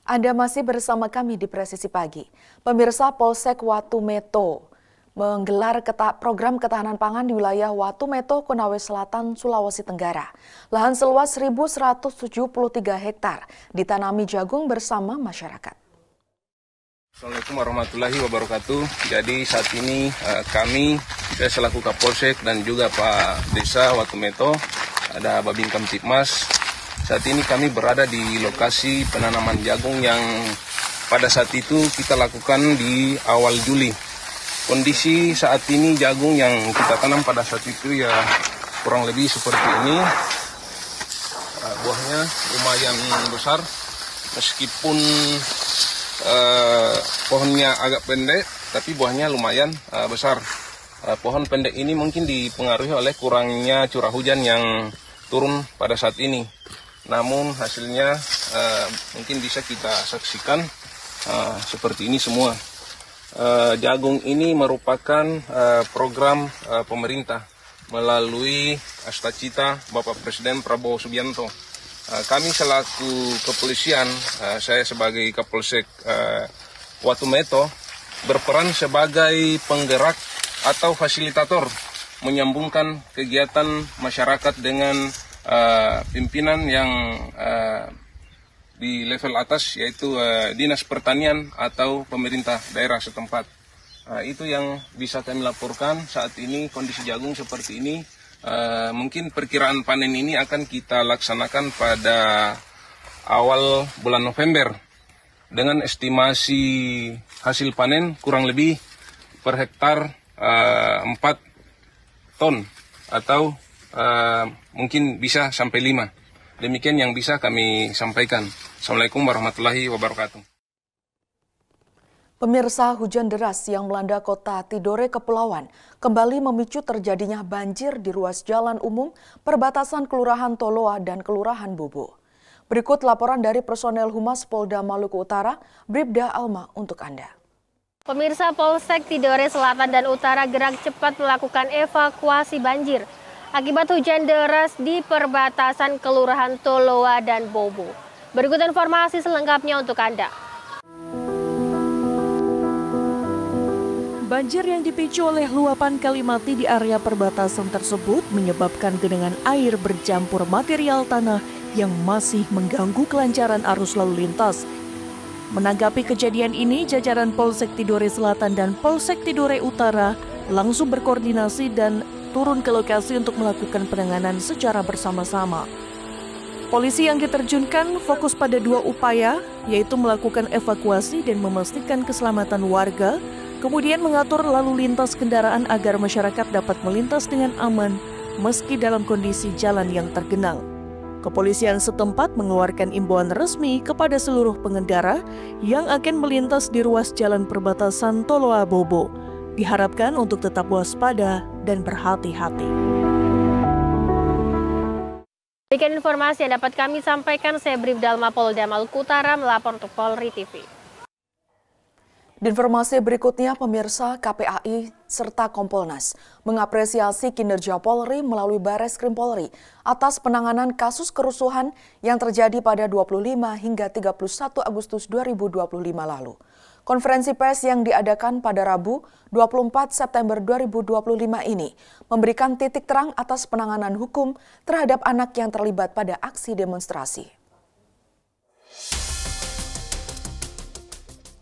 Anda masih bersama kami di Presisi Pagi. Pemirsa, Polsek Watumeto menggelar program ketahanan pangan di wilayah Watumeto, Konawe Selatan, Sulawesi Tenggara. Lahan seluas 1.173 hektar ditanami jagung bersama masyarakat. Assalamualaikum warahmatullahi wabarakatuh. Jadi saat ini saya selaku Kapolsek dan juga Pak Desa Watumeto, ada Babin Kamtipmas. Saat ini kami berada di lokasi penanaman jagung yang pada saat itu kita lakukan di awal Juli. Kondisi saat ini jagung yang kita tanam pada saat itu ya kurang lebih seperti ini. Buahnya lumayan besar, meskipun pohonnya agak pendek, tapi buahnya lumayan besar. Pohon pendek ini mungkin dipengaruhi oleh kurangnya curah hujan yang turun pada saat ini. Namun hasilnya mungkin bisa kita saksikan seperti ini semua. Jagung ini merupakan program pemerintah melalui Astacita Bapak Presiden Prabowo Subianto. Kami selaku kepolisian, saya sebagai Kapolsek Watumeto berperan sebagai penggerak atau fasilitator menyambungkan kegiatan masyarakat dengan pimpinan yang di level atas, yaitu Dinas Pertanian atau pemerintah daerah setempat. Itu yang bisa kami laporkan saat ini. Kondisi jagung seperti ini. Mungkin perkiraan panen ini akan kita laksanakan pada awal bulan November dengan estimasi hasil panen kurang lebih per hektar 4 ton atau mungkin bisa sampai 5. Demikian yang bisa kami sampaikan. Assalamualaikum warahmatullahi wabarakatuh. Pemirsa, hujan deras yang melanda kota Tidore Kepulauan kembali memicu terjadinya banjir di ruas jalan umum perbatasan Kelurahan Toloa dan Kelurahan Bobo. Berikut laporan dari personel Humas Polda Maluku Utara, Bribda Alma untuk Anda. Pemirsa, Polsek Tidore Selatan dan Utara gerak cepat melakukan evakuasi banjir akibat hujan deras di perbatasan Kelurahan Toloa dan Bobo. Berikut informasi selengkapnya untuk Anda. Banjir yang dipicu oleh luapan Kali Mati di area perbatasan tersebut menyebabkan genangan air bercampur material tanah yang masih mengganggu kelancaran arus lalu lintas. Menanggapi kejadian ini, jajaran Polsek Tidore Selatan dan Polsek Tidore Utara langsung berkoordinasi dan turun ke lokasi untuk melakukan penanganan secara bersama-sama. Polisi yang diterjunkan fokus pada 2 upaya, yaitu melakukan evakuasi dan memastikan keselamatan warga, kemudian mengatur lalu lintas kendaraan agar masyarakat dapat melintas dengan aman meski dalam kondisi jalan yang tergenang. Kepolisian setempat mengeluarkan imbauan resmi kepada seluruh pengendara yang akan melintas di ruas jalan perbatasan Toloa Bobo. Diharapkan untuk tetap waspada dan berhati-hati. Demikian informasi yang dapat kami sampaikan. Saya Bribda Alma, Polda Maluku Utara, melapor untuk Polri TV. Di informasi berikutnya, pemirsa, KPAI serta Kompolnas mengapresiasi kinerja Polri melalui Bareskrim Polri atas penanganan kasus kerusuhan yang terjadi pada 25 hingga 31 Agustus 2025 lalu. Konferensi pers yang diadakan pada Rabu 24 September 2025 ini memberikan titik terang atas penanganan hukum terhadap anak yang terlibat pada aksi demonstrasi.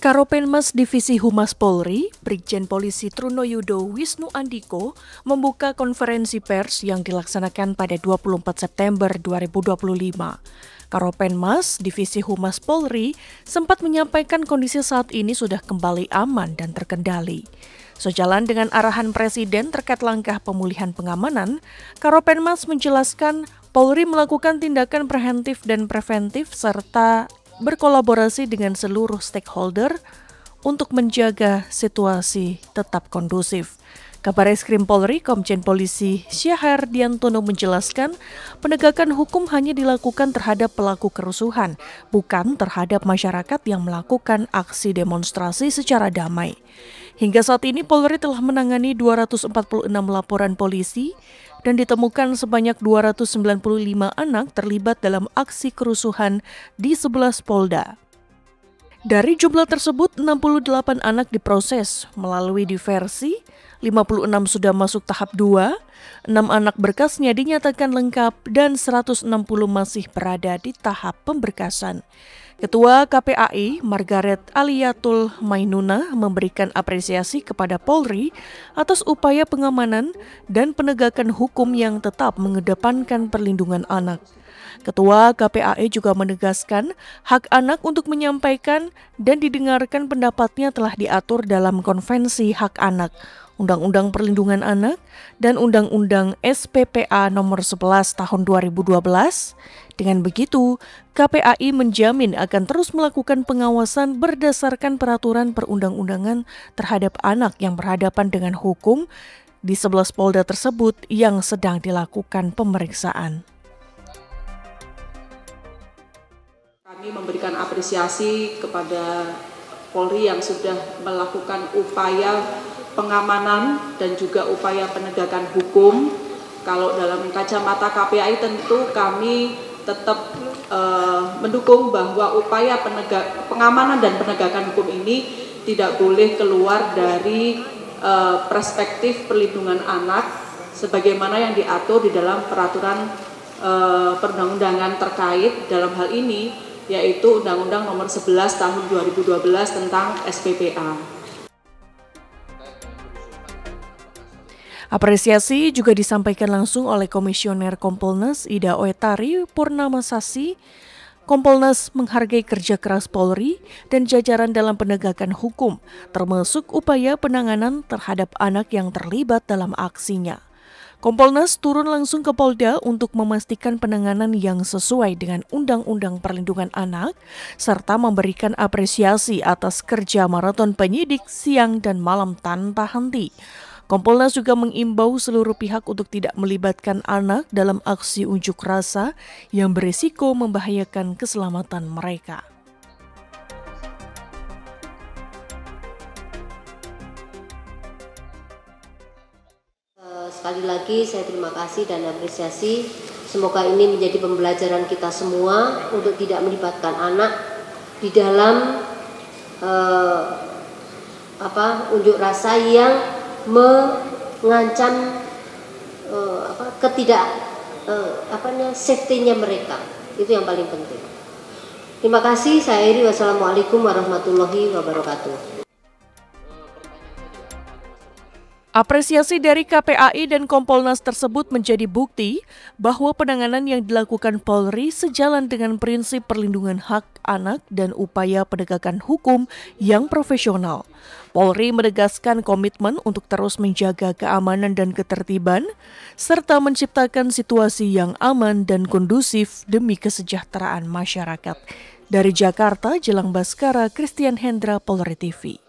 Karopenmas Divisi Humas Polri, Brigjen Polisi Trunoyudo Wisnu Andiko, membuka konferensi pers yang dilaksanakan pada 24 September 2025. Karopenmas Divisi Humas Polri sempat menyampaikan kondisi saat ini sudah kembali aman dan terkendali. Sejalan dengan arahan Presiden terkait langkah pemulihan pengamanan, Karopenmas menjelaskan Polri melakukan tindakan preventif dan preventif serta berkolaborasi dengan seluruh stakeholder untuk menjaga situasi tetap kondusif. Kabareskrim Polri Komjen Polisi Syahar Diantono menjelaskan penegakan hukum hanya dilakukan terhadap pelaku kerusuhan, bukan terhadap masyarakat yang melakukan aksi demonstrasi secara damai. Hingga saat ini Polri telah menangani 246 laporan polisi dan ditemukan sebanyak 295 anak terlibat dalam aksi kerusuhan di 11 Polda. Dari jumlah tersebut, 68 anak diproses melalui diversi, 56 sudah masuk tahap 2, 6 anak berkasnya dinyatakan lengkap, dan 160 masih berada di tahap pemberkasan. Ketua KPAI, Margaret Aliatul Mainuna, memberikan apresiasi kepada Polri atas upaya pengamanan dan penegakan hukum yang tetap mengedepankan perlindungan anak. Ketua KPAI juga menegaskan hak anak untuk menyampaikan dan didengarkan pendapatnya telah diatur dalam Konvensi Hak Anak, Undang-Undang Perlindungan Anak, dan Undang-Undang SPPA Nomor 11 Tahun 2012. Dengan begitu, KPAI menjamin akan terus melakukan pengawasan berdasarkan peraturan perundang-undangan terhadap anak yang berhadapan dengan hukum di 11 polda tersebut yang sedang dilakukan pemeriksaan. Kami memberikan apresiasi kepada Polri yang sudah melakukan upaya pengamanan dan juga upaya penegakan hukum. Kalau dalam kacamata KPAI tentu kami tetap mendukung bahwa upaya pengamanan dan penegakan hukum ini tidak boleh keluar dari perspektif perlindungan anak sebagaimana yang diatur di dalam peraturan perundang-undangan terkait dalam hal ini, yaitu Undang-Undang Nomor 11 Tahun 2012 tentang SPPA. Apresiasi juga disampaikan langsung oleh Komisioner Kompolnas Ida Oetari Purnamasasi. Kompolnas menghargai kerja keras Polri dan jajaran dalam penegakan hukum, termasuk upaya penanganan terhadap anak yang terlibat dalam aksinya. Kompolnas turun langsung ke Polda untuk memastikan penanganan yang sesuai dengan Undang-Undang Perlindungan Anak, serta memberikan apresiasi atas kerja maraton penyidik siang dan malam tanpa henti. Kompolnas juga mengimbau seluruh pihak untuk tidak melibatkan anak dalam aksi unjuk rasa yang berisiko membahayakan keselamatan mereka. Sekali lagi saya terima kasih dan apresiasi. Semoga ini menjadi pembelajaran kita semua untuk tidak melibatkan anak di dalam unjuk rasa yang mengancam safety-nya mereka. Itu yang paling penting. Terima kasih. Saya akhiri. Wassalamualaikum warahmatullahi wabarakatuh. Apresiasi dari KPAI dan Kompolnas tersebut menjadi bukti bahwa penanganan yang dilakukan Polri sejalan dengan prinsip perlindungan hak anak dan upaya penegakan hukum yang profesional. Polri menegaskan komitmen untuk terus menjaga keamanan dan ketertiban, serta menciptakan situasi yang aman dan kondusif demi kesejahteraan masyarakat. Dari Jakarta, Jelang Baskara, Christian Hendra, Polri TV.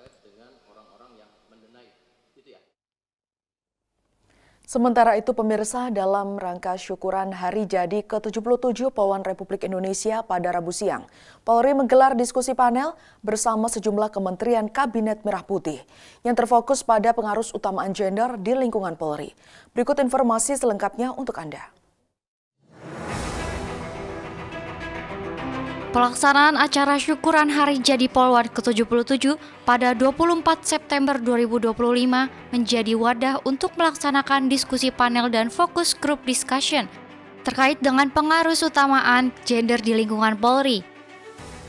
Sementara itu pemirsa, dalam rangka syukuran hari jadi ke-77 Poluan Republik Indonesia pada Rabu siang, Polri menggelar diskusi panel bersama sejumlah kementerian Kabinet Merah Putih yang terfokus pada pengarus utamaan gender di lingkungan Polri. Berikut informasi selengkapnya untuk Anda. Pelaksanaan acara syukuran Hari Jadi Poluan ke-77 pada 24 September 2025 menjadi wadah untuk melaksanakan diskusi panel dan fokus group discussion terkait dengan pengarus utamaan gender di lingkungan Polri.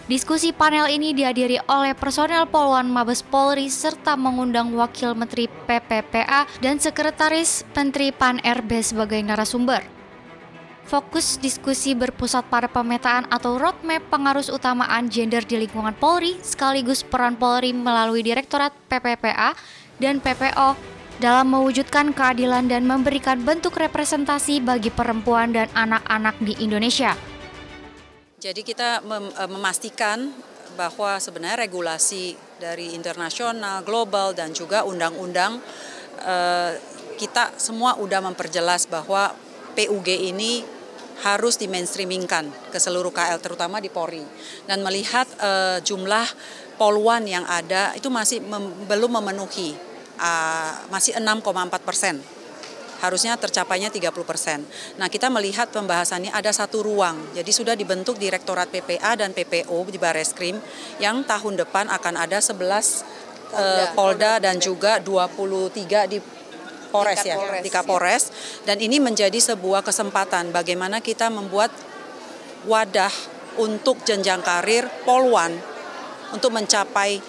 Diskusi panel ini dihadiri oleh personel Poluan Mabes Polri serta mengundang Wakil Menteri PPPA dan Sekretaris Menteri Pan-RB sebagai narasumber. Fokus diskusi berpusat pada pemetaan atau roadmap pengarus utamaan gender di lingkungan Polri sekaligus peran Polri melalui Direktorat PPPA dan PPO dalam mewujudkan keadilan dan memberikan bentuk representasi bagi perempuan dan anak-anak di Indonesia. Jadi kita memastikan bahwa sebenarnya regulasi dari internasional, global dan juga undang-undang kita semua udah memperjelas bahwa PUG ini harus di-mainstreamingkan ke seluruh KL, terutama di Polri. Dan melihat jumlah poluan yang ada itu masih belum memenuhi, masih 6,4%. harusnya tercapainya 30%. Nah, kita melihat pembahasannya ada satu ruang. Jadi sudah dibentuk Direktorat PPA dan PPO di Bareskrim yang tahun depan akan ada 11 Polda dan juga 23 di Polres di Kapolres. Dan ini menjadi sebuah kesempatan bagaimana kita membuat wadah untuk jenjang karir Polwan untuk mencapai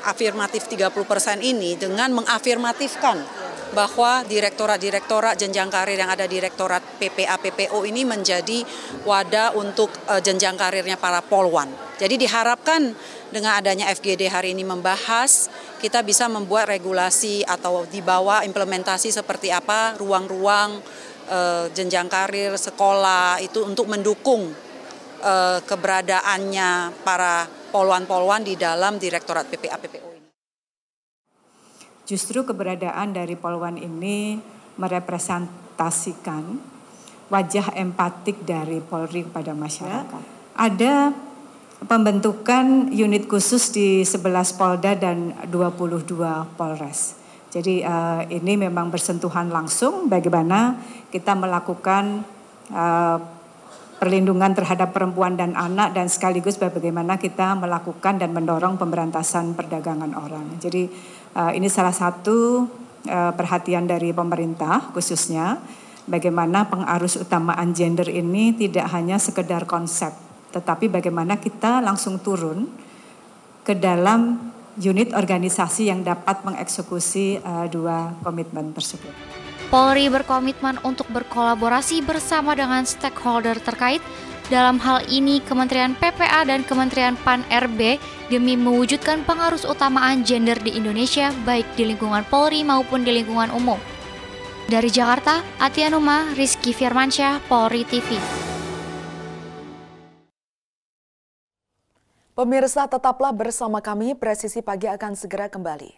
afirmatif 30% ini dengan mengafirmatifkan bahwa direktorat-direktorat jenjang karir yang ada Direktorat PPA PPO ini menjadi wadah untuk jenjang karirnya para Polwan. Jadi diharapkan dengan adanya FGD hari ini membahas, kita bisa membuat regulasi atau di bawah implementasi seperti apa ruang-ruang jenjang karir sekolah itu untuk mendukung keberadaannya para polwan-polwan di dalam Direktorat PPA PPO ini. Justru keberadaan dari polwan ini merepresentasikan wajah empatik dari Polri kepada masyarakat. Ada pembentukan unit khusus di 11 Polda dan 22 Polres. Jadi ini memang bersentuhan langsung bagaimana kita melakukan perlindungan terhadap perempuan dan anak dan sekaligus bagaimana kita melakukan dan mendorong pemberantasan perdagangan orang. Jadi ini salah satu perhatian dari pemerintah khususnya bagaimana pengarus utamaan gender ini tidak hanya sekedar konsep, tetapi bagaimana kita langsung turun ke dalam unit organisasi yang dapat mengeksekusi dua komitmen tersebut. Polri berkomitmen untuk berkolaborasi bersama dengan stakeholder terkait. Dalam hal ini Kementerian PPA dan Kementerian PAN-RB demi mewujudkan pengarus utamaan gender di Indonesia baik di lingkungan Polri maupun di lingkungan umum. Dari Jakarta, Atianuma, Rizky Firmansyah, Polri TV. Pemirsa, tetaplah bersama kami, Presisi Pagi akan segera kembali.